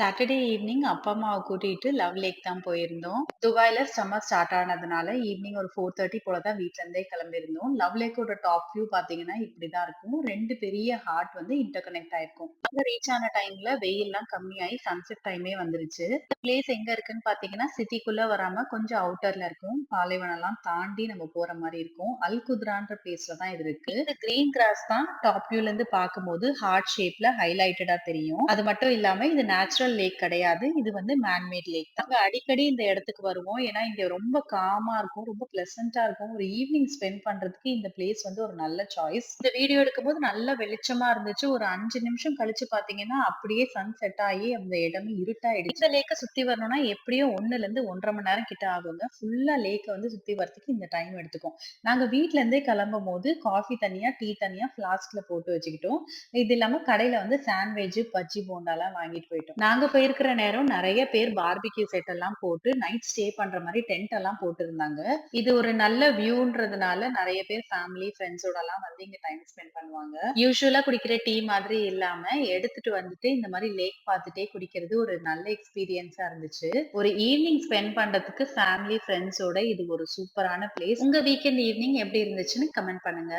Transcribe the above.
Saturday evening அப்பா, அம்மாவ கூட்டிட்டு லவ் லேக் தான் போயிருந்தோம். துபாய்ல சம்மர் ஸ்டார்ட் ஆனதுனால ஈவ்னிங் ஒரு 4:30 போல தான் வீட்ல இருந்தே கிளம்பியிருந்தோம். லவ் லேக்கோட டாப் வியூ பார்த்தீங்கன்னா, இப்படிதான் இருக்கும். 2 பெரிய ஹார்ட் வந்து இன்டர் கனெக்ட் ஆயிருக்கும். அங்க ரீச் ஆன டைம்ல வெயில்லாம் கம்மியாயி சன்செட் டைமே வந்துருச்சு. இந்த பிளேஸ் எங்க இருக்குன்னு பார்த்தீங்கன்னா, சிட்டிக்குள்ள வராம கொஞ்சம் அவுட்டர்ல இருக்கும். பாலைவனம்லாம் தாண்டி நம்ம போற மாரி இருக்கும். அல் குத்ரான்ற பிளேஸ்ல தான் இது இருக்கு. இந்த கிரீன் கிராஸ் தான் டாப் வியூல இருந்து பார்க்கும்போது ஹார்ட் ஷேப்ல ஹைலைட்டடா தெரியும். அது மட்டும் இல்லாம இது நேச்சுரல் லேக் கிடையாது. இது வந்து மேன் மேட் லேக் தான். நாங்க அடிக்கடி இந்த இடத்துக்கு வருவோம். ஏன்னா, இங்க ரொம்ப காமா இருக்கும். ரொம்ப பிளசன்ட்டா இருக்கும். ஒரு ஈவ்னிங் ஸ்பெண்ட் பண்றதுக்கு இந்த பிளேஸ் வந்து ஒரு நல்ல சாய்ஸ். இந்த வீடியோ எடுக்கும்போது நல்ல வெளிச்சமா இருந்துச்சு. ஒரு 5 நிமிஷம் கழிச்சு பார்த்தீங்கன்னா, அப்படியே சன் செட் ஆகி அந்த இடமே இருட்டாயிடுச்சு. இந்த லேக்க சுத்தி வரணும்னா எப்படியும் 1லேருந்து 1 1/2 மணி நேரம் கிட்ட ஆகுங்க. ஃபுல்லா லேக்க வந்து சுத்தி வரதுக்கு இந்த டைம் எடுத்துக்கும். நாங்க வீட்ல இருந்தே கிளம்பும்போது காஃபி தனியா, டீ தனியா ஃப்ளாஸ்க்ல போட்டு வச்சுக்கிட்டோம். இது இல்லாம கடையில வந்து சாண்ட்விச், பஜ்ஜி, போண்டாலாம் வாங்கிட்டு போயிட்டோம். நாங்க போயிருக்கிற நேரம் நெறைய பேர் பார்பிக்யூ செட் எல்லாம் போட்டு நைட் ஸ்டே பண்ற மாரி டென்ட் எல்லாம் போட்டிருந்தாங்க. இது ஒரு நல்ல வியூன்றதுனால நெறைய பேர் ஃபேமிலி, ஃபிரெண்ட்ஸோடலாம் வந்து இங்க டைம் ஸ்பெண்ட் பண்ணுவாங்க. யூசுவலா குடிக்கிற டீ மாதிரி இல்லாம எடுத்துட்டு வந்துட்டு இந்த மாரி லேக் பார்த்துட்டே குடிக்கிறது ஒரு நல்ல எக்ஸ்பீரியன்ஸா இருந்துச்சு. ஒரு ஈவ்னிங் ஸ்பெண்ட் பண்றதுக்கு ஃபேமிலி, ஃபிரெண்ட்ஸோட இது ஒரு சூப்பரான பிளேஸ். உங்க வீக்கெண்ட் ஈவ்னிங் எப்படி இருந்துச்சுன்னு கமெண்ட் பண்ணுங்க.